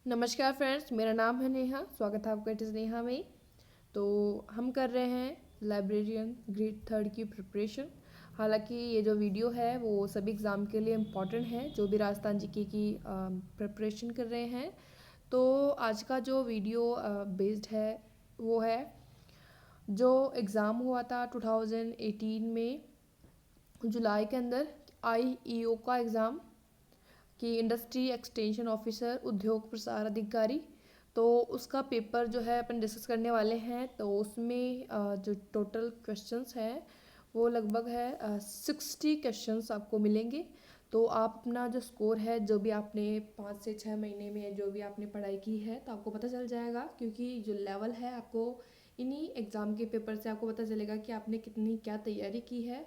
नमस्कार फ्रेंड्स, मेरा नाम है नेहा। स्वागत है आपका इट इज़ नेहा में। तो हम कर रहे हैं लाइब्रेरियन ग्रेड थर्ड की प्रिपरेशन। हालांकि ये जो वीडियो है वो सभी एग्ज़ाम के लिए इम्पॉर्टेंट है जो भी राजस्थान जीके की प्रिपरेशन कर रहे हैं। तो आज का जो वीडियो बेस्ड है वो है जो एग्ज़ाम हुआ था 2018 में जुलाई के अंदर IEO का एग्ज़ाम कि इंडस्ट्री एक्सटेंशन ऑफिसर उद्योग प्रसार अधिकारी। तो उसका पेपर जो है अपन डिस्कस करने वाले हैं। तो उसमें जो टोटल क्वेश्चंस हैं वो लगभग है 60 क्वेश्चंस आपको मिलेंगे। तो आप अपना जो स्कोर है जो भी आपने 5 से 6 महीने में जो भी आपने पढ़ाई की है तो आपको पता चल जाएगा, क्योंकि जो लेवल है आपको इन्हीं एग्ज़ाम के पेपर से आपको पता चलेगा कि आपने कितनी क्या तैयारी की है।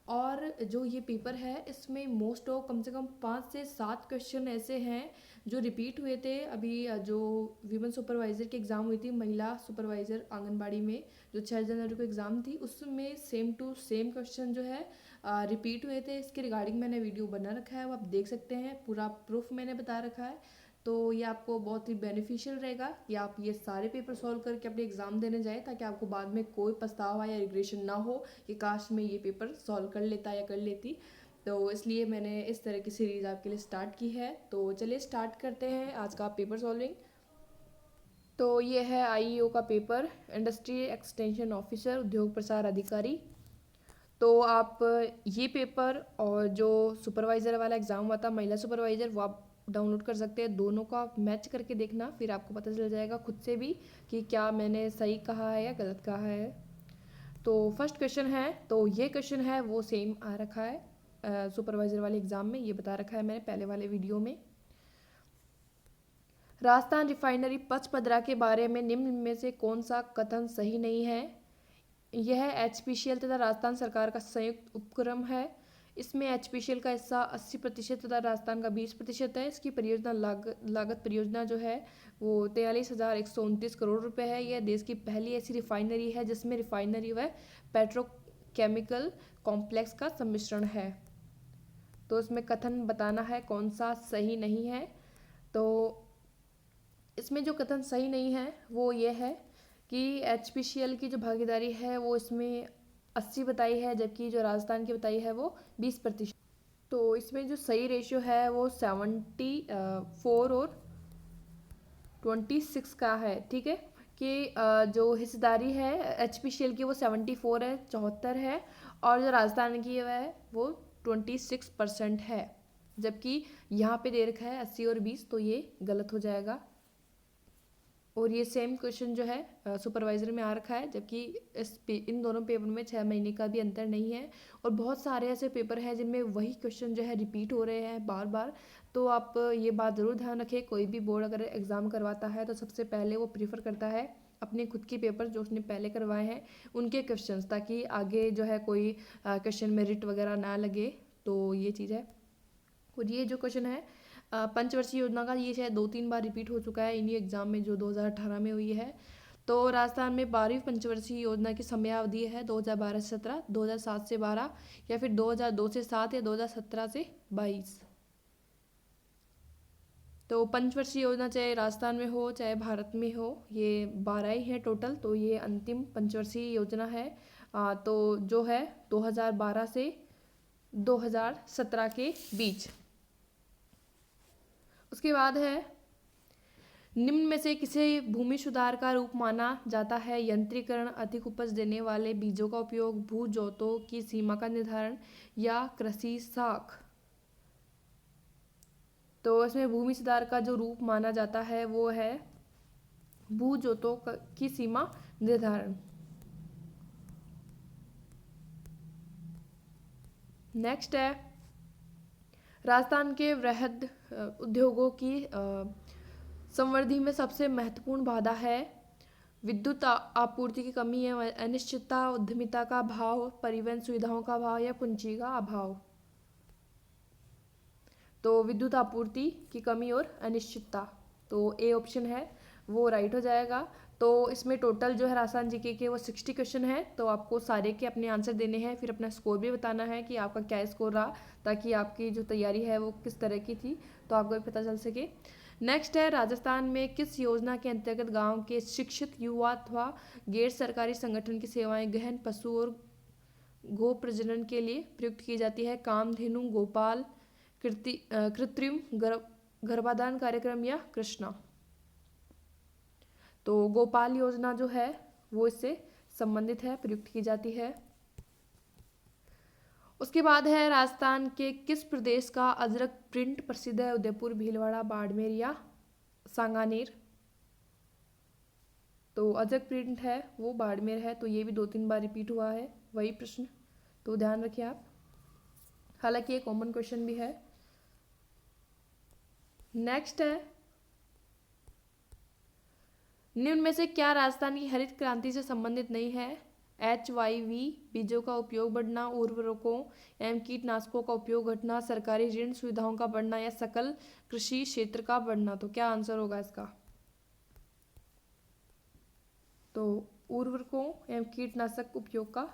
और जो ये पेपर है इसमें मोस्ट ऑफ कम से कम 5 से 7 क्वेश्चन ऐसे हैं जो रिपीट हुए थे। अभी जो वीमेन सुपरवाइज़र की एग्ज़ाम हुई थी, महिला सुपरवाइज़र आंगनबाड़ी में, जो 6 जनवरी को एग्ज़ाम थी, उसमें सेम टू सेम क्वेश्चन जो है रिपीट हुए थे। इसके रिगार्डिंग मैंने वीडियो बना रखा है, वो आप देख सकते हैं, पूरा प्रूफ मैंने बता रखा है। तो ये आपको बहुत ही बेनिफिशियल रहेगा कि आप ये सारे पेपर सॉल्व करके अपने एग्ज़ाम देने जाए, ताकि आपको बाद में कोई पछतावा या रिग्रेशन ना हो कि काश मैं ये पेपर सॉल्व कर लेता या कर लेती। तो इसलिए मैंने इस तरह की सीरीज़ आपके लिए स्टार्ट की है। तो चलिए स्टार्ट करते हैं आज का पेपर सॉल्विंग। तो ये है IEO का पेपर, इंडस्ट्री एक्सटेंशन ऑफिसर उद्योग प्रसार अधिकारी। तो आप ये पेपर और जो सुपरवाइज़र वाला एग्ज़ाम हुआ था महिला सुपरवाइज़र, वो आप डाउनलोड कर सकते हैं। दोनों का आप मैच करके देखना, फिर आपको पता चल जाएगा खुद से भी कि क्या मैंने सही कहा है या गलत कहा है। तो फर्स्ट क्वेश्चन है, तो ये क्वेश्चन है वो सेम आ रखा है सुपरवाइज़र वाले एग्ज़ाम में, ये बता रखा है मैंने पहले वाले वीडियो में। राजस्थान रिफाइनरी पचपदरा के बारे में निम्न में से कौन सा कथन सही नहीं है। यह HPCL तथा राजस्थान सरकार का संयुक्त उपक्रम है। इसमें HPCL का हिस्सा 80% तथा राजस्थान का 20% है। इसकी परियोजना लागत परियोजना जो है वो 43,129 करोड़ रुपए है। यह देश की पहली ऐसी रिफाइनरी है जिसमें रिफाइनरी व पेट्रोकेमिकल कॉम्प्लेक्स का सम्मिश्रण है। तो इसमें कथन बताना है कौन सा सही नहीं है। तो इसमें जो कथन सही नहीं है वो ये है कि HPCL की जो भागीदारी है वो इसमें 80 बताई है, जबकि जो राजस्थान की बताई है वो 20%। तो इसमें जो सही रेशियो है वो 74 और 26 का है। ठीक है कि जो हिस्सेदारी है HPCL की वो 74 है, 74 है, और जो राजस्थान की है वो 26% है। जबकि यहाँ पे दे रखा है 80 और 20, तो ये गलत हो जाएगा। और ये सेम क्वेश्चन जो है सुपरवाइजर में आ रखा है, जबकि इन दोनों पेपर में 6 महीने का भी अंतर नहीं है। और बहुत सारे ऐसे पेपर हैं जिनमें वही क्वेश्चन जो है रिपीट हो रहे हैं बार बार। तो आप ये बात ज़रूर ध्यान रखें, कोई भी बोर्ड अगर एग्ज़ाम करवाता है तो सबसे पहले वो प्रीफर करता है अपने खुद के पेपर जो उसने पहले करवाए हैं उनके क्वेश्चंस, ताकि आगे जो है कोई क्वेश्चन में रिट वगैरह ना लगे। तो ये चीज़ है। और ये जो क्वेश्चन है पंचवर्षीय योजना का, ये शायद 2-3 बार रिपीट हो चुका है इन्हीं एग्जाम में जो 2018 में हुई है। तो राजस्थान में 12वीं पंचवर्षीय योजना की समयावधि है 2012 से 17, 2007 से 12, या फिर 2002 से 7, या 2017 से 22। तो पंचवर्षीय योजना चाहे राजस्थान में हो चाहे भारत में हो, ये 12 ही है टोटल। तो ये अंतिम पंचवर्षीय योजना है तो जो है 2012 से 2017 के बीच। उसके बाद है निम्न में से किसे भूमि सुधार का रूप माना जाता है। यंत्रीकरण, अधिक उपज देने वाले बीजों का उपयोग, भू जोतों की सीमा का निर्धारण, या कृषि साख। तो इसमें भूमि सुधार का जो रूप माना जाता है वो है भू जोतों की सीमा निर्धारण। नेक्स्ट है राजस्थान के वृहद उद्योगों की संवर्धि में सबसे महत्वपूर्ण बाधा है विद्युत आपूर्ति की कमी है, अनिश्चितता, उद्यमिता का अभाव, परिवहन सुविधाओं का अभाव, या पूंजी का अभाव। तो विद्युत आपूर्ति की कमी और अनिश्चितता, तो ए ऑप्शन है वो राइट हो जाएगा। तो इसमें टोटल जो है राजस्थान जीके के वो 60 क्वेश्चन है। तो आपको सारे के अपने आंसर देने हैं, फिर अपना स्कोर भी बताना है कि आपका क्या स्कोर रहा, ताकि आपकी जो तैयारी है वो किस तरह की थी तो आपको भी पता चल सके। नेक्स्ट है, राजस्थान में किस योजना के अंतर्गत गांव के शिक्षित युवा अथवा गैर सरकारी संगठन की सेवाएं गहन पशु और गो प्रजनन के लिए प्रयुक्त की जाती है? कामधेनु, गोपाल, कृत्रिम गर्भाधान कार्यक्रम या कृष्णा? तो गोपाल योजना जो है वो इससे संबंधित है, प्रयुक्त की जाती है। उसके बाद है, राजस्थान के किस प्रदेश का अजरक प्रिंट प्रसिद्ध है? उदयपुर, भीलवाड़ा, बाड़मेर या सांगानेर? तो अजरक प्रिंट है वो बाड़मेर है। तो ये भी 2-3 बार रिपीट हुआ है वही प्रश्न, तो ध्यान रखिए आप। हालांकि ये कॉमन क्वेश्चन भी है। नेक्स्ट है, निम्न में से क्या राजस्थान की हरित क्रांति से संबंधित नहीं है? HYV बीजों का उपयोग बढ़ना, उर्वरकों एवं कीटनाशकों का उपयोग घटना, सरकारी ऋण सुविधाओं का बढ़ना या सकल कृषि क्षेत्र का बढ़ना? तो क्या आंसर होगा इसका? तो उर्वरकों एवं कीटनाशक उपयोग का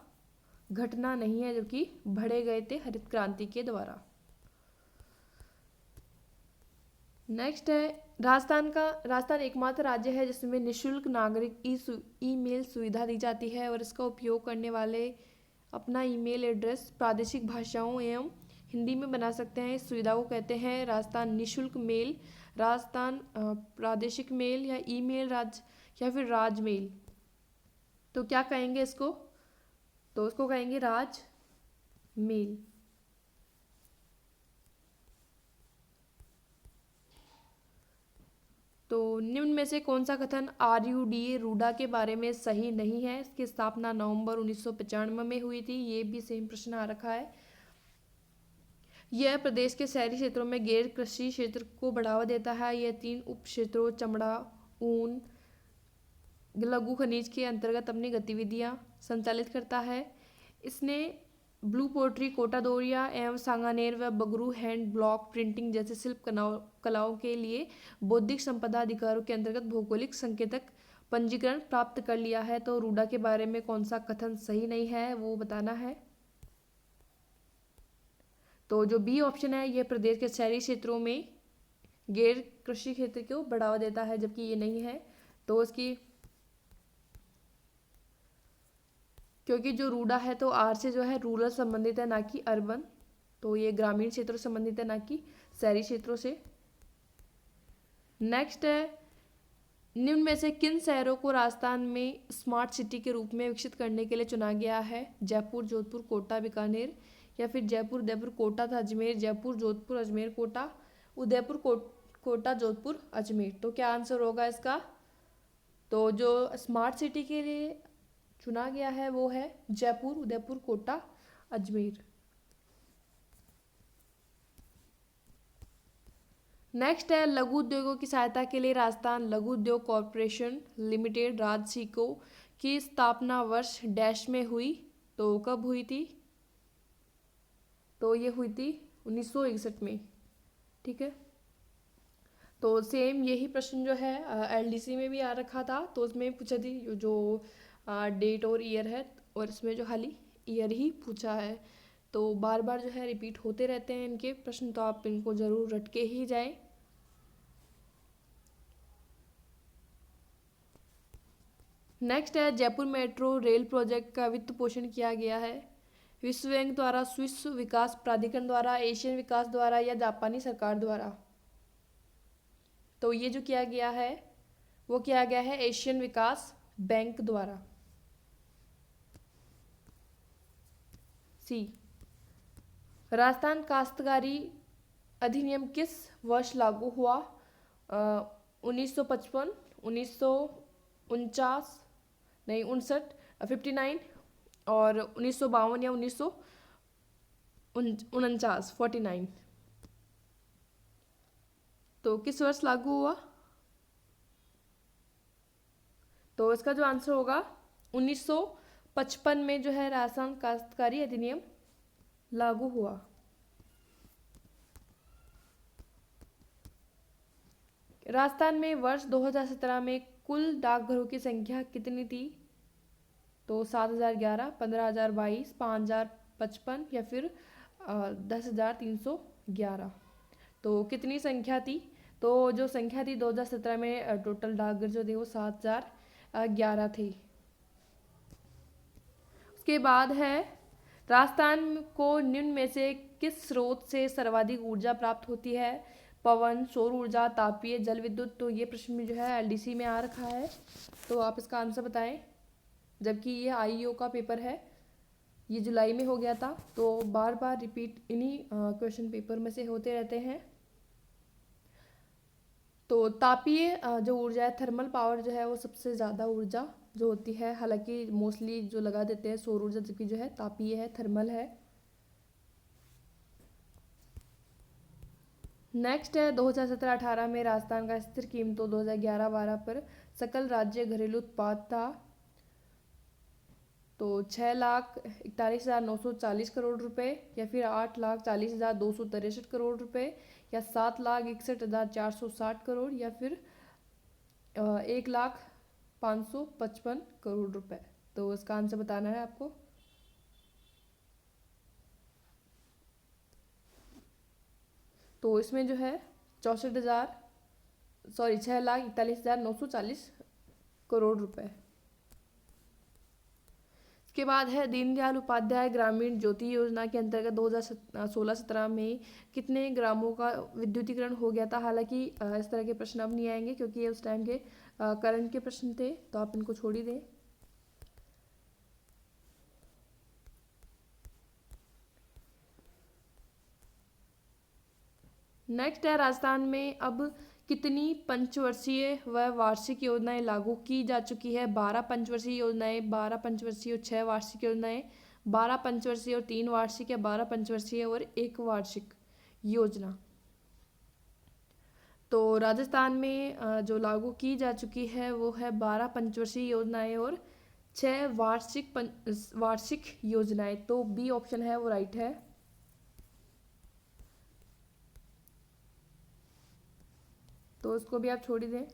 घटना नहीं है, जबकि बढ़े गए थे हरित क्रांति के द्वारा। नेक्स्ट है, राजस्थान एकमात्र राज्य है जिसमें निःशुल्क नागरिक ईमेल सुविधा दी जाती है और इसका उपयोग करने वाले अपना ईमेल एड्रेस प्रादेशिक भाषाओं एवं हिंदी में बना सकते हैं। इस सुविधा को कहते हैं राजस्थान निःशुल्क मेल, राजस्थान प्रादेशिक मेल या ईमेल या फिर राज मेल। तो क्या कहेंगे इसको? तो इसको कहेंगे राज मेल। तो निम्न में से कौन सा कथन RUDA रूडा के बारे में सही नहीं है? इसकी स्थापना नवंबर 1995 में हुई थी। ये भी सेम प्रश्न आ रखा है। यह प्रदेश के शहरी क्षेत्रों में गैर कृषि क्षेत्र को बढ़ावा देता है। यह 3 उप क्षेत्रों चमड़ा, ऊन, लघु खनिज के अंतर्गत अपनी गतिविधियां संचालित करता है। इसने ब्लू पोट्री, कोटा दोरिया एवं सांगानेर व बगरू हैंड ब्लॉक प्रिंटिंग जैसे शिल्प कलाओं के लिए बौद्धिक संपदा अधिकारों के अंतर्गत भौगोलिक संकेतक पंजीकरण प्राप्त कर लिया है। तो रूडा के बारे में कौन सा कथन सही नहीं है वो बताना है। तो जो बी ऑप्शन है, ये प्रदेश के शहरी क्षेत्रों में गैर कृषि क्षेत्र को बढ़ावा देता है, जबकि ये नहीं है। तो इसकी, क्योंकि जो रूडा है तो आर से जो है रूरल संबंधित है, ना कि अर्बन। तो ये ग्रामीण क्षेत्रों से संबंधित है, ना कि शहरी क्षेत्रों से। नेक्स्ट है, निम्न में से किन शहरों को राजस्थान में स्मार्ट सिटी के रूप में विकसित करने के लिए चुना गया है? जयपुर, जोधपुर, कोटा, बीकानेर या फिर जयपुर, उदयपुर, कोटा था अजमेर, जयपुर, जोधपुर, अजमेर, कोटा, उदयपुर, कोटा, जोधपुर, अजमेर। तो क्या आंसर होगा इसका? तो जो स्मार्ट सिटी के लिए चुना गया है वो है जयपुर, उदयपुर, कोटा, अजमेर। नेक्स्ट है, लघु उद्योगों की सहायता के लिए राजस्थान लघु उद्योग कॉरपोरेशन लिमिटेड राजसिको की स्थापना वर्ष डैश में हुई। तो कब हुई थी? तो ये हुई थी 1961 में। ठीक है, तो सेम यही प्रश्न जो है LDC में भी आ रखा था। तो उसमें पूछा थी जो डेट और ईयर है, और इसमें जो खाली ईयर ही पूछा है। तो बार बार जो है रिपीट होते रहते हैं इनके प्रश्न, तो आप इनको जरूर रट के ही जाएं। नेक्स्ट है, जयपुर मेट्रो रेल प्रोजेक्ट का वित्त पोषण किया गया है विश्व बैंक द्वारा, स्विस विकास प्राधिकरण द्वारा, एशियन विकास द्वारा या जापानी सरकार द्वारा? तो ये जो किया गया है वो किया गया है एशियन विकास बैंक द्वारा। सी, राजस्थान काश्तकारी अधिनियम किस वर्ष लागू हुआ? 1955, 1949, नहीं 59, 59 और 1952 या 1949, 49। तो किस वर्ष लागू हुआ? तो इसका जो आंसर होगा 1955 में जो है राजस्थान काश्तकारी अधिनियम लागू हुआ। राजस्थान में वर्ष 2017 में कुल डाकघरों की संख्या कितनी थी? तो 7011, 15022, 5055 या फिर 10,311। तो कितनी संख्या थी? तो जो संख्या थी 2017 में टोटल डाकघर जो थे वो 7011 थे। उसके बाद है राजस्थान को निम्न में से किस स्रोत से सर्वाधिक ऊर्जा प्राप्त होती है? पवन, सौर ऊर्जा, तापीय, जल विद्युत। तो ये प्रश्न में जो है एलडीसी में आ रखा है, तो आप इसका आंसर बताएं। जबकि ये आईईओ का पेपर है, ये जुलाई में हो गया था, तो बार बार रिपीट इन्हीं क्वेश्चन पेपर में से होते रहते हैं। तो तापीय जो ऊर्जा है, थर्मल पावर जो है वो सबसे ज़्यादा ऊर्जा जो होती है, हालांकि मोस्टली जो लगा देते हैं सौर ऊर्जा, जबकि जो है तापीय है, थर्मल है। नेक्स्ट है 2017-18 में राजस्थान का स्थिर कीमतों 2011-12 पर सकल राज्य घरेलू उत्पाद था, तो 6,41,940 करोड़ रुपए, या फिर 8,40,263 करोड़ रुपए, या 7,61,460 करोड़, या फिर 1,05,55 करोड़ रुपए। तो इसका आंसर बताना है आपको। तो इसमें जो है 6,41,940 करोड़ रुपए। इसके बाद है दीनदयाल उपाध्याय ग्रामीण ज्योति योजना के अंतर्गत 2016-17 में कितने ग्रामों का विद्युतीकरण हो गया था? हालांकि इस तरह के प्रश्न अब नहीं आएंगे, क्योंकि ये उस टाइम के करंट के प्रश्न थे, तो आप इनको छोड़ ही दें। नेक्स्ट है राजस्थान में अब कितनी पंचवर्षीय व वार्षिक योजनाएं लागू की जा चुकी है? 12 पंचवर्षीय योजनाएं, 12 पंचवर्षीय और 6 वार्षिक योजनाएं, 12 पंचवर्षीय और 3 वार्षिक, या 12 पंचवर्षीय और 1 वार्षिक योजना। तो राजस्थान में जो लागू की जा चुकी है वो है 12 पंचवर्षीय योजनाएं और 6 वार्षिक योजनाएं। तो बी ऑप्शन है वो राइट है। तो इसको भी आप छोड़ ही दें।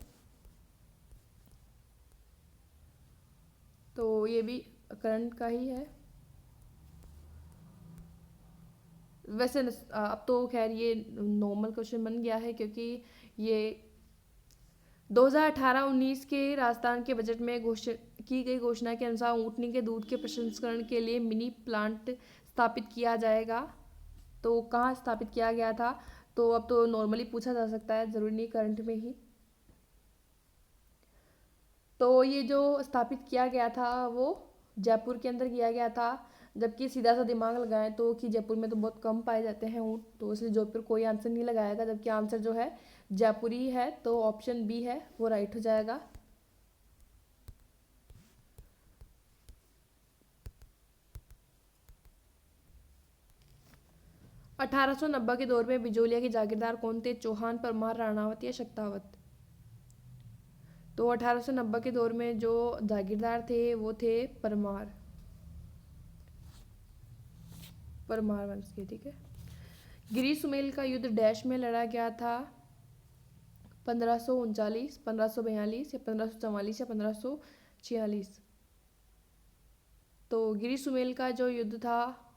तो ये भी करंट का ही है। वैसे अब तो खैर ये नॉर्मल क्वेश्चन बन गया है, क्योंकि ये 2018-19 के राजस्थान के बजट में की गई घोषणा के अनुसार ऊँटनी के दूध के प्रसंस्करण के लिए मिनी प्लांट स्थापित किया जाएगा। तो कहाँ स्थापित किया गया था? तो अब तो नॉर्मली पूछा जा सकता है, ज़रूरी नहीं करंट में ही। तो ये जो स्थापित किया गया था वो जयपुर के अंदर किया गया था, जबकि सीधा सा दिमाग लगाएं तो कि जयपुर में तो बहुत कम पाए जाते हैं ऊँट, तो इसलिए जयपुर कोई आंसर नहीं लगाएगा, जबकि आंसर जो है जयपुरी है, तो ऑप्शन बी है वो राइट हो जाएगा। अठारह के दौर में बिजोलिया के जागीरदार कौन थे? चौहान, परमार, राणावत या शक्तावत। तो 1890 के दौर में जो जागीरदार थे वो थे परमार वंश के। ठीक है। गिरी सुमेल का युद्ध डैश में लड़ा गया था? 1539, 1542, या 1544, या 1546। तो गिरी सुमेल का जो युद्ध था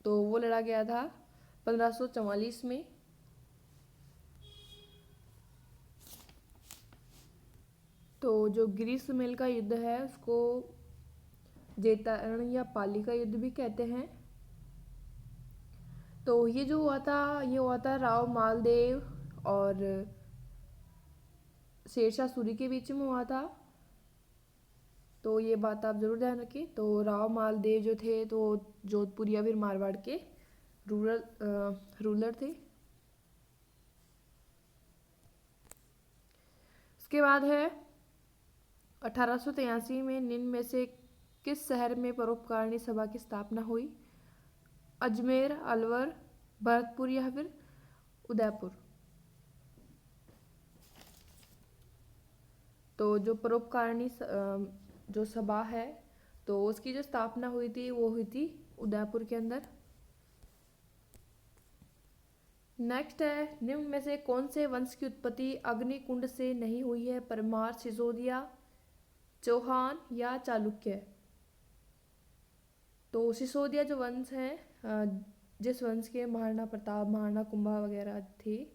तो वो लड़ा गया था 1544 में। तो जो गिरी सुमेल का युद्ध है उसको जैतारण या पाली का युद्ध भी कहते हैं। तो ये जो हुआ था, ये हुआ था राव मालदेव और शेरशाह सूरी के बीच में हुआ था। तो ये बात आप ज़रूर ध्यान रखें। तो राव मालदेव जो थे तो जोधपुर या फिर मारवाड़ के रूलर थे। इसके बाद है 1883 में निम्न में से किस शहर में परोपकारिणी सभा की स्थापना हुई? अजमेर, अलवर, भरतपुर या फिर उदयपुर। तो जो परोपकारिणी जो सभा है तो उसकी जो स्थापना हुई थी वो हुई थी उदयपुर के अंदर। नेक्स्ट है निम्न में से कौन से वंश की उत्पत्ति अग्निकुंड से नहीं हुई है? परमार, सिसोदिया, चौहान या चालुक्य। तो सिसोदिया जो वंश है, जिस वंश के महाराणा प्रताप, महाराणा कुंभा वगैरह थे,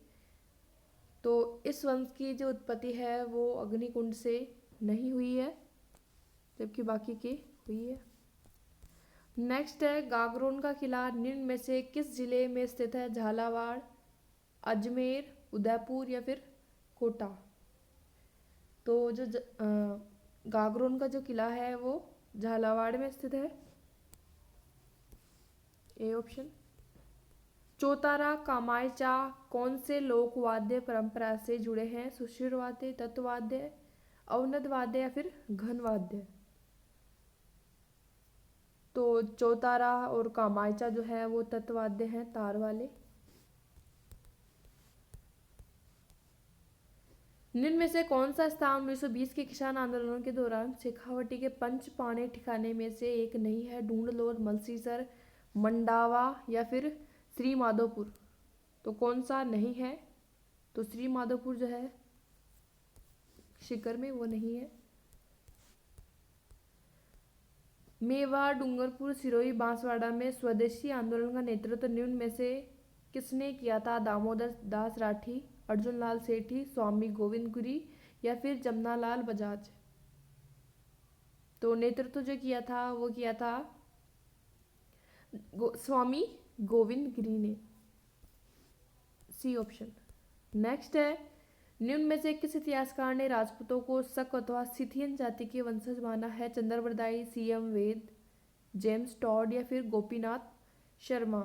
तो इस वंश की जो उत्पत्ति है वो अग्निकुंड से नहीं हुई है, जबकि बाकी की हुई है। नेक्स्ट है गागरोन का किला निम्न में से किस जिले में स्थित है? झालावाड़, अजमेर, उदयपुर या फिर कोटा। तो जो गागरोन का जो किला है वो झालावाड़ में स्थित है, ए ऑप्शन। चौतारा कामायचा कौन से लोक वाद्य परंपरा से जुड़े हैं? सुशिर वाद्य, तत्ववाद्य, अवनद वाद्य या फिर घन वाद्य। तो चौतारा और कामायचा जो है वो तत्ववाद्य हैं, तार वाले। निम्न में से कौन सा स्थान 1920 के किसान आंदोलन के दौरान शेखावटी के पंच पाने ठिकाने में से एक नहीं है? ढूंढ लो, मलसीसर, मंडावा या फिर श्री माधोपुर। तो कौन सा नहीं है? तो श्री माधोपुर जो है शिकर में, वो नहीं है। मेवाड़, डूंगरपुर, सिरोही, बांसवाड़ा में स्वदेशी आंदोलन का नेतृत्व निम्न में से किसने किया था? दामोदर दास राठी, अर्जुन लाल सेठी, स्वामी गोविंद गुरी या फिर जमनालाल बजाज। तो नेतृत्व जो किया था वो किया था स्वामी गोविंद गिरी ने, सी ऑप्शन। नेक्स्ट है निम्न में से किस इतिहासकार ने राजपूतों को शक अथवा सिथियन जाति के वंशज माना है? चंद्रबरदाई, सीएम वेद, जेम्स टॉड या फिर गोपीनाथ शर्मा।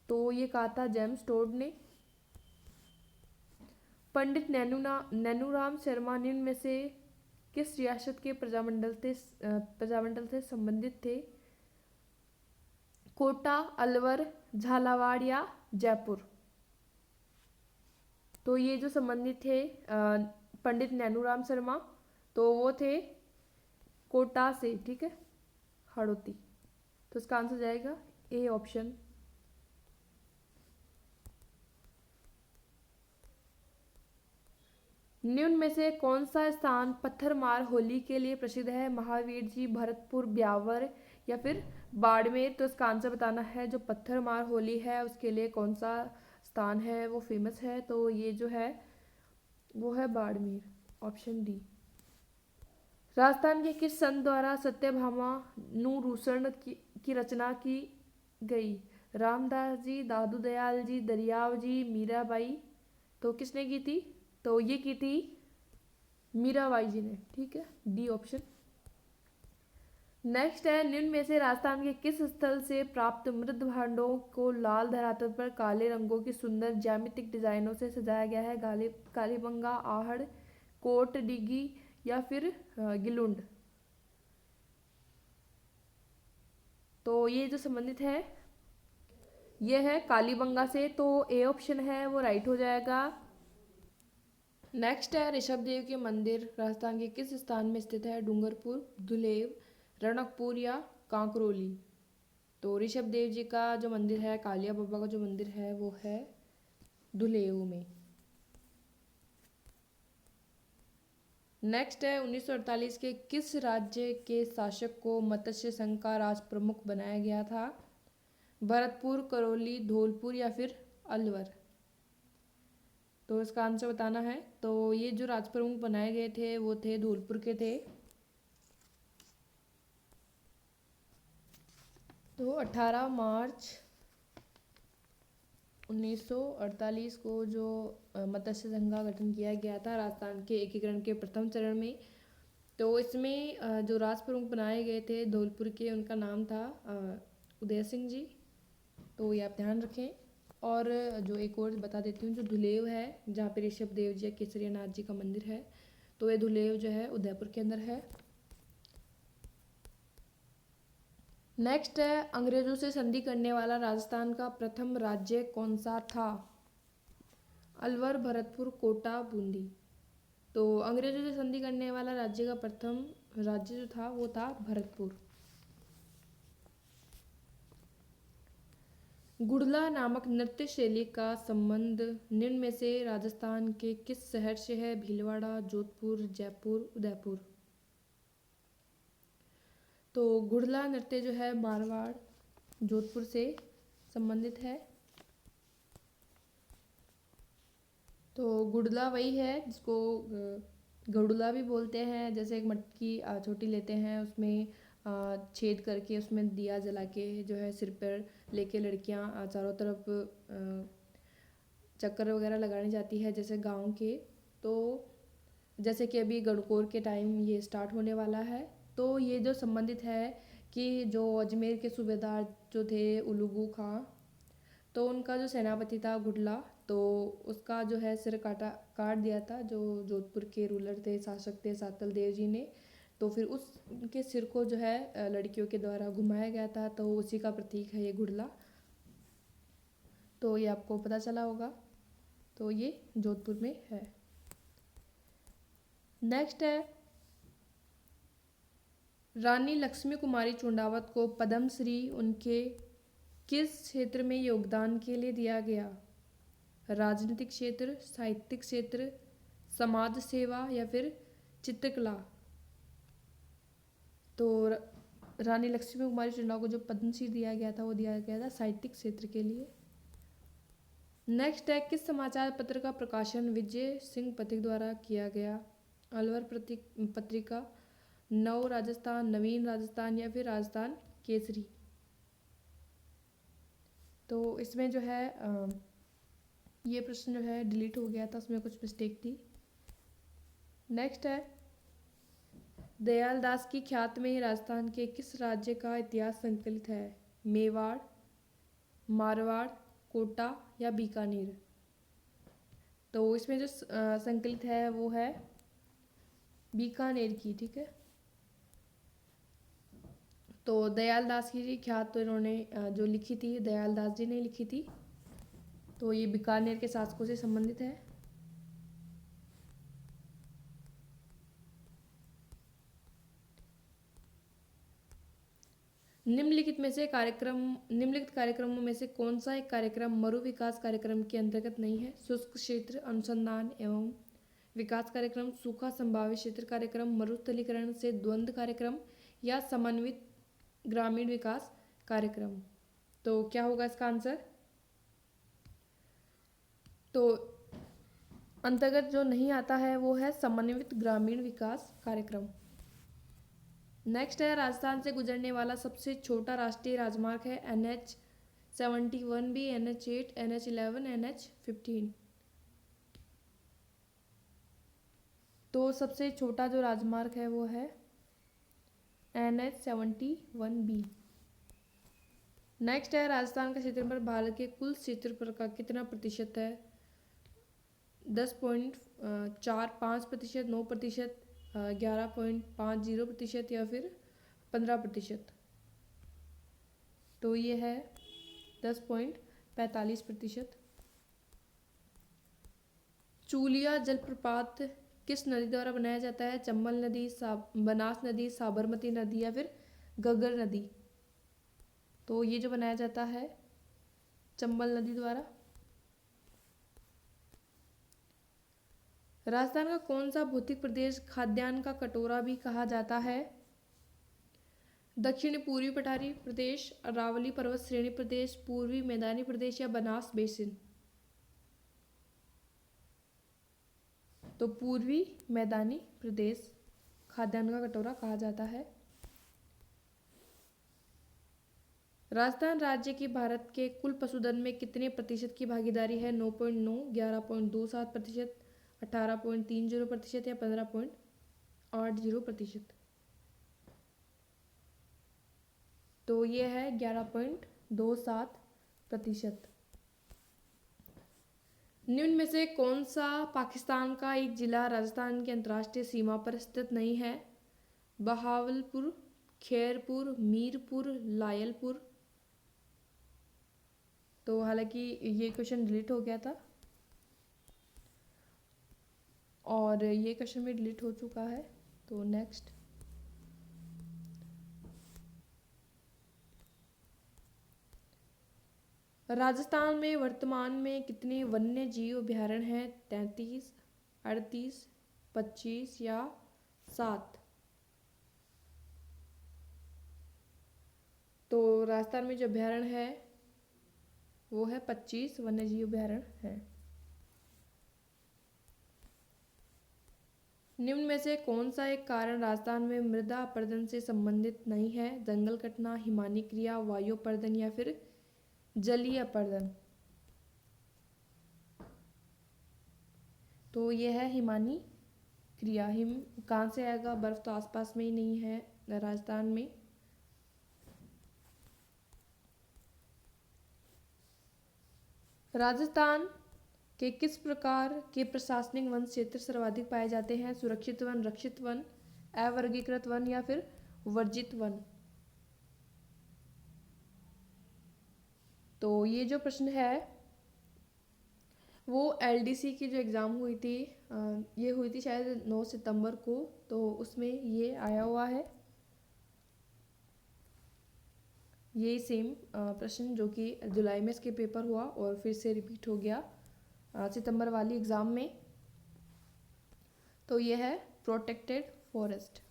तो ये कहा था जेम्स टॉड ने। पंडित नैनूराम शर्मा निम्न में से किस रियासत के प्रजामंडल से संबंधित थे? कोटा, अलवर, झालावाड़ या जयपुर। तो ये जो संबंधित थे पंडित नैनूराम शर्मा, तो वो थे कोटा से, ठीक है, हड़ौती। तो इसका आंसर जाएगा ए ऑप्शन। निम्न में से कौन सा स्थान पत्थरमार होली के लिए प्रसिद्ध है? महावीर जी, भरतपुर, ब्यावर या फिर बाड़मेर। तो इसका आंसर बताना है। जो पत्थरमार होली है उसके लिए कौन सा स्थान है वो फेमस है? तो ये जो है वो है बाड़मेर, ऑप्शन डी। राजस्थान के किस संत द्वारा सत्यभामा नुरूषण की रचना की गई? रामदास जी, दादू दयाल जी, दरियाव जी, मीराबाई। तो किसने की थी? तो ये की थी मीराबाई जी ने, ठीक है, डी ऑप्शन। नेक्स्ट है निम्न में से राजस्थान के किस स्थल से प्राप्त मृत भांडों को लाल धरातल पर काले रंगों की सुंदर ज्यामितिक डिजाइनों से सजाया गया है? कालीबंगा, आहड़, कोट डिगी या फिर गिलुंड। तो ये जो संबंधित है ये है कालीबंगा से, तो ए ऑप्शन है वो राइट हो जाएगा। नेक्स्ट है ऋषभ देव के मंदिर राजस्थान के किस स्थान में स्थित है? डूंगरपुर, धुलेव, रणकपुर या कांकरोली। तो ऋषभ देव जी का जो मंदिर है, कालिया बाबा का जो मंदिर है वो है धुलेव में। नेक्स्ट है 1948 के किस राज्य के शासक को मत्स्य संघ का राज प्रमुख बनाया गया था? भरतपुर, करौली, धौलपुर या फिर अलवर। तो इसका आंसर बताना है। तो ये जो राज प्रमुख बनाए गए थे वो थे धौलपुर के थे। तो 18 मार्च 1948 को जो मत्स्य संघ का गठन किया गया था राजस्थान के एकीकरण के प्रथम चरण में, तो इसमें जो राज प्रमुख बनाए गए थे धौलपुर के, उनका नाम था उदय सिंह जी। तो ये आप ध्यान रखें। और जो एक और बता देती हूँ, जो धुलेव है जहाँ पे ऋषभ देव जी या केसरिया नाथ जी का मंदिर है, तो ये धुलेव जो है उदयपुर के अंदर है। नेक्स्ट है अंग्रेजों से संधि करने वाला राजस्थान का प्रथम राज्य कौन सा था? अलवर, भरतपुर, कोटा, बूंदी। तो अंग्रेजों से संधि करने वाला राज्य का प्रथम राज्य जो था वो था भरतपुर। गुड़ला नामक नृत्य शैली का संबंध निम्न में से राजस्थान के किस शहर से है? भीलवाड़ा, जोधपुर, जयपुर, उदयपुर। तो गुड़ला नृत्य जो है मारवाड़, जोधपुर से संबंधित है। तो गुड़ला वही है जिसको गडुला भी बोलते हैं। जैसे एक मटकी छोटी लेते हैं, उसमें छेद करके उसमें दिया जला के जो है सिर पर लेके लड़कियां चारों तरफ चक्कर वगैरह लगाने जाती है जैसे गांव के। तो जैसे कि अभी गणगौर के टाइम ये स्टार्ट होने वाला है, तो ये जो संबंधित है कि जो अजमेर के सूबेदार जो थे उलूगू खां, तो उनका जो सेनापति था गुडला, तो उसका जो है सिर काट दिया था जो जोधपुर के रूलर थे, शासक थे सातल देव जी ने। तो फिर उनके सिर को जो है लड़कियों के द्वारा घुमाया गया था, तो उसी का प्रतीक है ये गुडला। तो ये आपको पता चला होगा, तो ये जोधपुर में है। नेक्स्ट है, रानी लक्ष्मी कुमारी चुंडावत को पद्मश्री उनके किस क्षेत्र में योगदान के लिए दिया गया? राजनीतिक क्षेत्र, साहित्यिक क्षेत्र, समाज सेवा या फिर चित्रकला? तो रानी लक्ष्मी कुमारी चुंडावत को जो पद्मश्री दिया गया था वो दिया गया था साहित्यिक क्षेत्र के लिए। नेक्स्ट है, किस समाचार पत्र का प्रकाशन विजय सिंह पथिक द्वारा किया गया? अलवर पत्रिका, नव राजस्थान, नवीन राजस्थान या फिर राजस्थान केसरी? तो इसमें जो है ये प्रश्न जो है डिलीट हो गया था, उसमें कुछ मिस्टेक थी। नेक्स्ट है, दयाल दास की ख्यात में राजस्थान के किस राज्य का इतिहास संकलित है? मेवाड़, मारवाड़, कोटा या बीकानेर? तो इसमें जो संकलित है वो है बीकानेर की, ठीक है। तो दयाल दास की ख्यात तो इन्होंने जो लिखी थी दयाल दास जी ने लिखी थी, तो ये बीकानेर के शासकों से संबंधित है। निम्नलिखित कार्यक्रमों में से कौन सा एक कार्यक्रम मरु विकास कार्यक्रम के अंतर्गत नहीं है? शुष्क क्षेत्र अनुसंधान एवं विकास कार्यक्रम, सूखा संभावित क्षेत्र कार्यक्रम, मरुस्थलीकरण से द्वंद्व कार्यक्रम या समन्वित ग्रामीण विकास कार्यक्रम? तो क्या होगा इसका आंसर? तो अंतर्गत जो नहीं आता है वो है समन्वित ग्रामीण विकास कार्यक्रम। नेक्स्ट है, राजस्थान से गुजरने वाला सबसे छोटा राष्ट्रीय राजमार्ग है NH71B, NH8, NH11, NH15? तो सबसे छोटा जो राजमार्ग है वो है NH71B। नेक्स्ट है, राजस्थान का क्षेत्रफल भारत के कुल क्षेत्रफल का कितना प्रतिशत है? 10.45%, 9%, 11.50% या फिर 15%? तो ये है 10.45%। चूलिया जलप्रपात किस नदी द्वारा बनाया जाता है? चंबल नदी, बनास नदी, साबरमती नदी या फिर घग्गर नदी? तो ये जो बनाया जाता है चंबल नदी द्वारा। राजस्थान का कौन सा भौतिक प्रदेश खाद्यान्न का कटोरा भी कहा जाता है? दक्षिणी पूर्वी पठारी प्रदेश, अरावली पर्वत श्रेणी प्रदेश, पूर्वी मैदानी प्रदेश या बनास बेसिन? तो पूर्वी मैदानी प्रदेश खाद्यान्न का कटोरा कहा जाता है। राजस्थान राज्य की भारत के कुल पशुधन में कितने प्रतिशत की भागीदारी है? 9.9, 11.27%, 18.30% या 15.80%? तो ये है 11.27%। निम्न में से कौन सा पाकिस्तान का एक जिला राजस्थान की अंतर्राष्ट्रीय सीमा पर स्थित नहीं है? बहावलपुर, खैरपुर, मीरपुर, लायलपुर? तो हालांकि ये क्वेश्चन डिलीट हो गया था और ये क्वेश्चन भी डिलीट हो चुका है। तो नेक्स्ट, राजस्थान में वर्तमान में कितने वन्य जीव अभयारण्य हैं? 33, 38, 25 या 7? तो राजस्थान में जो अभयारण्य है वो है 25 वन्य जीव अभयारण्य है। निम्न में से कौन सा एक कारण राजस्थान में मृदा अपरदन से संबंधित नहीं है? जंगल कटना, हिमानी क्रिया, वायु अपरदन या फिर जलीय अपरदन? तो ये है हिमानी क्रिया। हिम कहाँ से आएगा? बर्फ तो आसपास में ही नहीं है राजस्थान में। राजस्थान के किस प्रकार के प्रशासनिक वन क्षेत्र सर्वाधिक पाए जाते हैं? सुरक्षित वन, रक्षित वन, अवर्गीकृत वन या फिर वर्जित वन? तो ये जो प्रश्न है वो एलडीसी की जो एग्ज़ाम हुई थी, ये हुई थी शायद 9 सितंबर को, तो उसमें ये आया हुआ है। यही सेम प्रश्न जो कि जुलाई में इसके पेपर हुआ और फिर से रिपीट हो गया सितंबर वाली एग्ज़ाम में। तो ये है प्रोटेक्टेड फॉरेस्ट।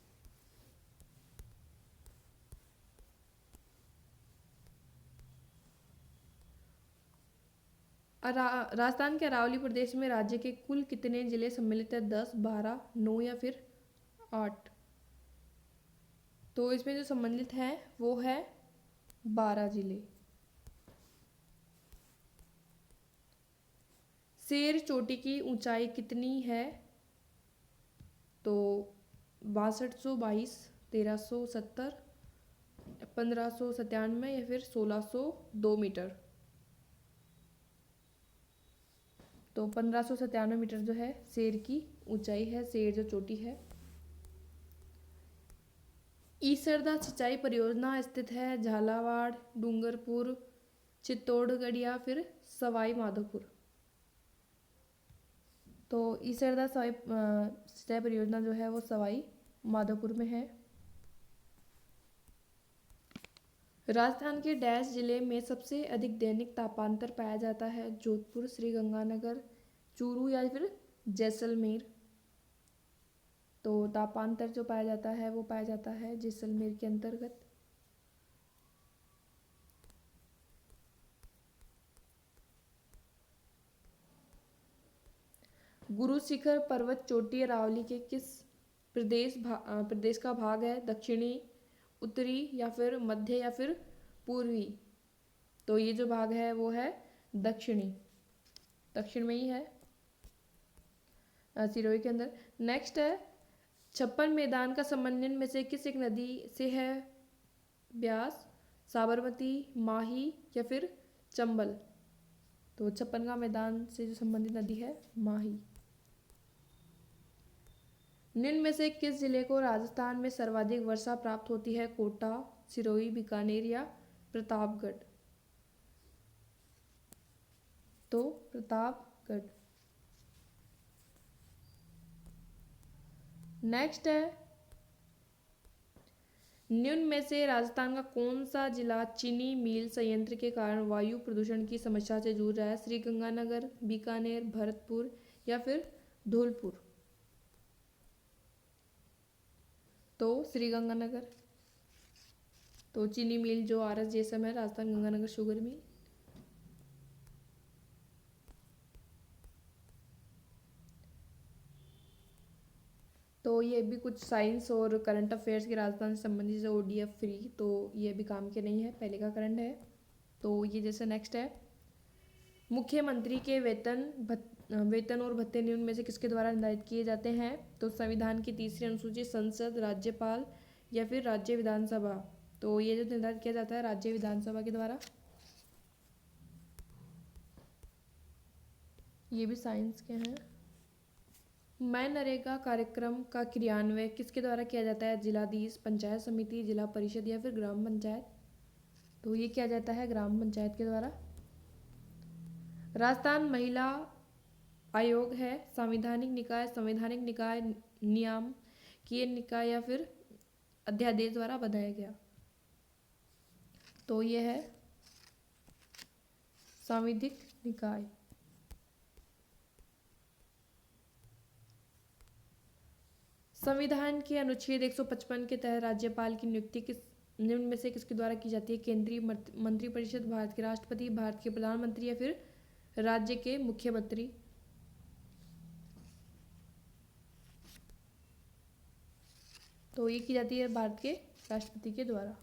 राजस्थान के अरावली प्रदेश में राज्य के कुल कितने जिले सम्मिलित है? 10, 12, 9 या फिर 8? तो इसमें जो सम्मिलित है वो है 12 जिले। शेर चोटी की ऊंचाई कितनी है? तो 6222, 1370, 1597 या फिर 1602 मीटर। तो 1597 मीटर जो है शेर की ऊंचाई है, शेर जो चोटी है। ईसरदा सिंचाई परियोजना स्थित है झालावाड़, डूंगरपुर, चित्तौड़गढ़ या फिर सवाई माधोपुर? तो ईसरदा सिंचाई परियोजना जो है वो सवाई माधोपुर में है। राजस्थान के डैश जिले में सबसे अधिक दैनिक तापांतर पाया जाता है? जोधपुर, श्रीगंगानगर, चूरू या फिर जैसलमेर? तो तापांतर जो पाया जाता है वो पाया जाता है जैसलमेर के अंतर्गत। गुरु शिखर पर्वत चोटी अरावली के किस प्रदेश का भाग है? दक्षिणी, उत्तरी या फिर मध्य या फिर पूर्वी? तो ये जो भाग है वो है दक्षिणी, दक्षिण में ही है सिरोही के अंदर। नेक्स्ट है 56 मैदान का संबंध में से किस एक नदी से है? ब्यास, साबरमती, माही या फिर चंबल? तो 56 का मैदान से जो संबंधित नदी है माही। निम्न में से किस जिले को राजस्थान में सर्वाधिक वर्षा प्राप्त होती है? कोटा, सिरोही, बीकानेर या प्रतापगढ़? तो प्रतापगढ़। नेक्स्ट है निम्न में से राजस्थान का कौन सा जिला चीनी मिल संयंत्र के कारण वायु प्रदूषण की समस्या से जूझ रहा है? श्रीगंगानगर, बीकानेर, भरतपुर या फिर धौलपुर? तो श्रीगंगानगर। तो चीनी मिल जो आर एस जेसम है, राजस्थान गंगानगर शुगर मिल। तो ये भी कुछ साइंस और करंट अफेयर्स के राजस्थान से संबंधित ओडीएफ फ्री, तो ये भी काम के नहीं है, पहले का करंट है। तो ये जैसे नेक्स्ट है मुख्यमंत्री के वेतन और भत्ते निम्न में से किसके द्वारा निर्धारित किए जाते हैं? तो संविधान की 3री अनुसूची, संसद, राज्यपाल या फिर राज्य विधानसभा? तो ये जो निर्धारित किया जाता है राज्य विधानसभा के द्वारा। ये भी साइंस के हैं। मैं नरेगा कार्यक्रम का क्रियान्वयन किसके द्वारा किया जाता है? जिलाधीश, पंचायत समिति, जिला परिषद या फिर ग्राम पंचायत? तो ये किया जाता है ग्राम पंचायत के द्वारा। राजस्थान महिला आयोग है संवैधानिक निकाय, संवैधानिक निकाय, नियामकीय निकाय या फिर अध्यादेश द्वारा बनाया गया? तो ये है संवैधानिक निकाय। संविधान के अनुच्छेद 155 के तहत राज्यपाल की नियुक्ति किस निम्न में से किसके द्वारा की जाती है? केंद्रीय मंत्रिपरिषद, भारत के राष्ट्रपति, भारत के प्रधानमंत्री या फिर राज्य के मुख्यमंत्री? तो ये की जाती है भारत के राष्ट्रपति के द्वारा।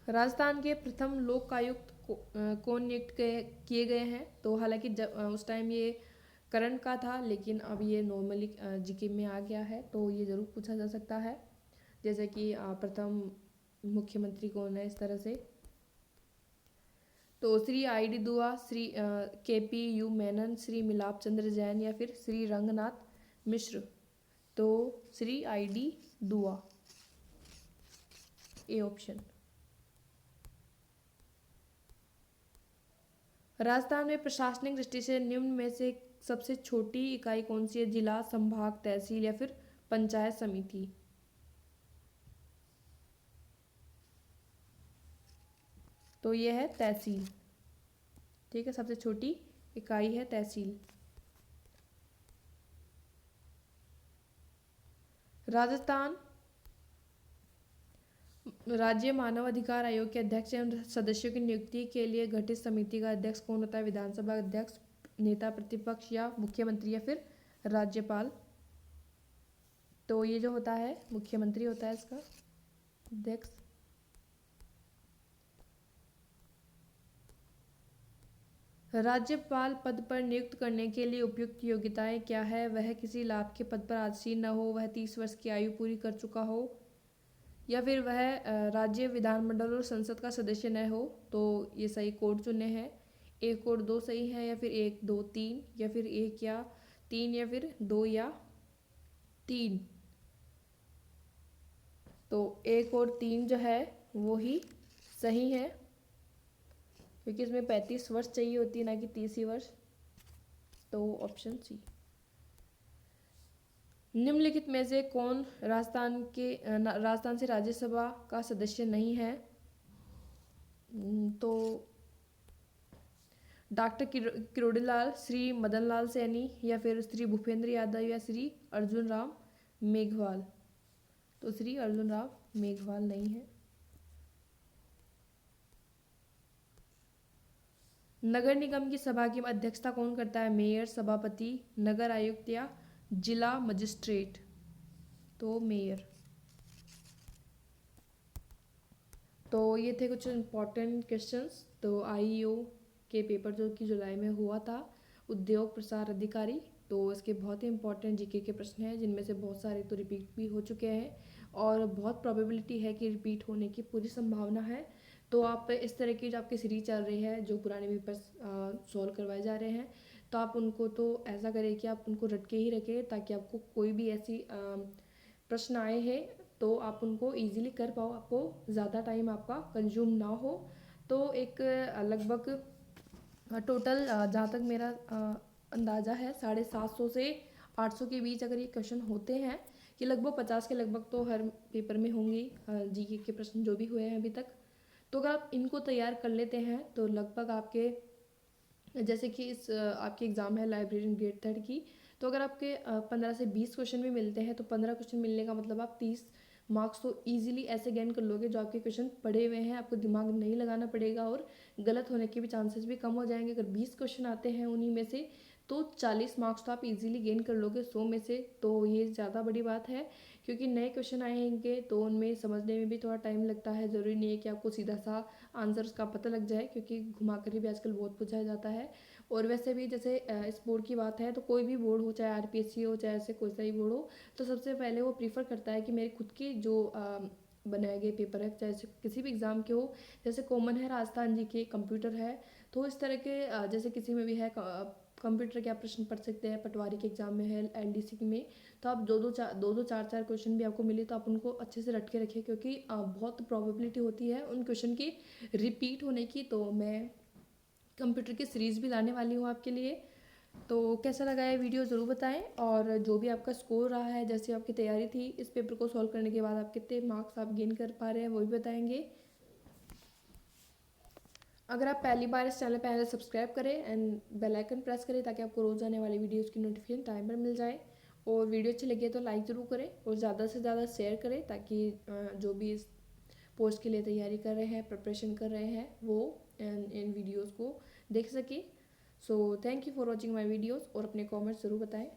राजस्थान के प्रथम लोकायुक्त कौन नियुक्त किए गए हैं? तो हालांकि जब उस टाइम ये करंट का था, लेकिन अब ये नॉर्मली जीके में आ गया है, तो ये ज़रूर पूछा जा सकता है, जैसे कि प्रथम मुख्यमंत्री कौन है, इस तरह से। तो श्री आई डी दुआ, श्री के पी यू मेनन, श्री मिलाप चंद्र जैन या फिर श्री रंगनाथ मिश्र। तो श्री आई डी दुआ, ए ऑप्शन। राजस्थान में प्रशासनिक दृष्टि से निम्न में से सबसे छोटी इकाई कौन सी है? जिला, संभाग, तहसील या फिर पंचायत समिति। तो ये है तहसील। ठीक है, सबसे छोटी इकाई है तहसील। राजस्थान राज्य मानव अधिकार आयोग के अध्यक्ष एवं सदस्यों की नियुक्ति के लिए गठित समिति का अध्यक्ष कौन होता है? विधानसभा अध्यक्ष, नेता प्रतिपक्ष या मुख्यमंत्री या फिर राज्यपाल। तो ये जो होता है मुख्यमंत्री होता है इसका अध्यक्ष। राज्यपाल पद पर नियुक्त करने के लिए उपयुक्त योग्यताएं क्या है? वह किसी लाभ के पद पर आसीन न हो, वह 30 वर्ष की आयु पूरी कर चुका हो, या फिर वह राज्य विधानमंडल और संसद का सदस्य न हो। तो ये सही कोड चुने हैं, 1 और 2 सही है, या फिर 1 2 3, या फिर 1 या 3, या फिर 2 या 3। तो 1 और 3 जो है वो ही सही है, क्योंकि इसमें 35 वर्ष चाहिए होती है, ना कि 30 ही वर्ष। तो ऑप्शन सी। निम्नलिखित में से कौन राजस्थान से राज्यसभा का सदस्य नहीं है? तो डॉक्टर किरोड़ीलाल, श्री मदन लाल सैनी, या फिर श्री भूपेंद्र यादव, या श्री अर्जुन राम मेघवाल। तो श्री अर्जुन राम मेघवाल नहीं है। नगर निगम की सभा की अध्यक्षता कौन करता है? मेयर, सभापति, नगर आयुक्त या जिला मजिस्ट्रेट। तो मेयर। तो ये थे कुछ इम्पोर्टेंट क्वेश्चंस। तो आईईओ के पेपर जो कि जुलाई में हुआ था, उद्योग प्रसार अधिकारी, तो इसके बहुत ही इंपॉर्टेंट जीके के प्रश्न हैं, जिनमें से बहुत सारे तो रिपीट भी हो चुके हैं और बहुत प्रोबेबिलिटी है कि रिपीट होने की पूरी संभावना है। तो आप इस तरह की जो आपकी सीरीज चल रही है, जो पुराने पेपर्स सॉल्व करवाए जा रहे हैं, तो आप उनको तो ऐसा करें कि आप उनको रट के ही रखें, ताकि आपको कोई भी ऐसी प्रश्न आए हैं तो आप उनको इजीली कर पाओ, आपको ज़्यादा टाइम आपका कंज्यूम ना हो। तो एक लगभग टोटल जहाँ तक मेरा अंदाज़ा है 750 से 800 के बीच अगर ये क्वेश्चन होते हैं, कि लगभग 50 के लगभग तो हर पेपर में होंगे जीके के प्रश्न जो भी हुए हैं अभी तक। तो अगर आप इनको तैयार कर लेते हैं तो लगभग आपके, जैसे कि इस आपकी एग्ज़ाम है लाइब्रेरियन ग्रेड 3 की, तो अगर आपके 15 से 20 क्वेश्चन भी मिलते हैं, तो 15 क्वेश्चन मिलने का मतलब आप 30 मार्क्स तो इजीली ऐसे गेन कर लोगे, जो आपके क्वेश्चन पढ़े हुए हैं, आपको दिमाग नहीं लगाना पड़ेगा और गलत होने के भी चांसेस भी कम हो जाएंगे। अगर 20 क्वेश्चन आते हैं उन्हीं में से, तो 40 मार्क्स तो आप इजीली गेन कर लोगे 100 में से। तो ये ज़्यादा बड़ी बात है, क्योंकि नए क्वेश्चन आएंगे तो उनमें समझने में भी थोड़ा टाइम लगता है। ज़रूरी नहीं है कि आपको सीधा सा आंसर उसका पता लग जाए, क्योंकि घुमा कर भी आजकल बहुत पूछा जाता है। और वैसे भी जैसे इस बोर्ड की बात है, तो कोई भी बोर्ड हो, चाहे आरपीएससी हो, चाहे ऐसे कोई सा ही बोर्ड हो, तो सबसे पहले वो प्रीफर करता है कि मेरे खुद के जो बनाए गए पेपर है, चाहे किसी भी एग्ज़ाम के हो, जैसे कॉमन है राजस्थान जी के, कंप्यूटर है, तो इस तरह के जैसे किसी में भी है कंप्यूटर के आप प्रश्न पढ़ सकते हैं, पटवारी के एग्जाम में है, एलडीसी में, तो आप दो चार क्वेश्चन भी आपको मिले तो आप उनको अच्छे से रट के रखें, क्योंकि बहुत प्रोबेबिलिटी होती है उन क्वेश्चन की रिपीट होने की। तो मैं कंप्यूटर की सीरीज़ भी लाने वाली हूँ आपके लिए। तो कैसा लगा ये वीडियो ज़रूर बताएं, और जो भी आपका स्कोर रहा है, जैसे आपकी तैयारी थी इस पेपर को सॉल्व करने के बाद, आप कितने मार्क्स आप गेन कर पा रहे हैं वो भी बताएंगे। अगर आप पहली बार इस चैनल पर आए तो सब्सक्राइब करें एंड बेल आइकन प्रेस करें, ताकि आपको रोज़ आने वाली वीडियोज़ की नोटिफिकेशन टाइम पर मिल जाए। और वीडियो अच्छी लगी तो लाइक ज़रूर करें और ज़्यादा से ज़्यादा शेयर करें, ताकि जो भी इस पोस्ट के लिए तैयारी कर रहे हैं, प्रिपरेशन कर रहे हैं, वो इन वीडियोज़ को देख सके। So thank you for watching my videos और अपने कॉमेंट्स ज़रूर बताएं।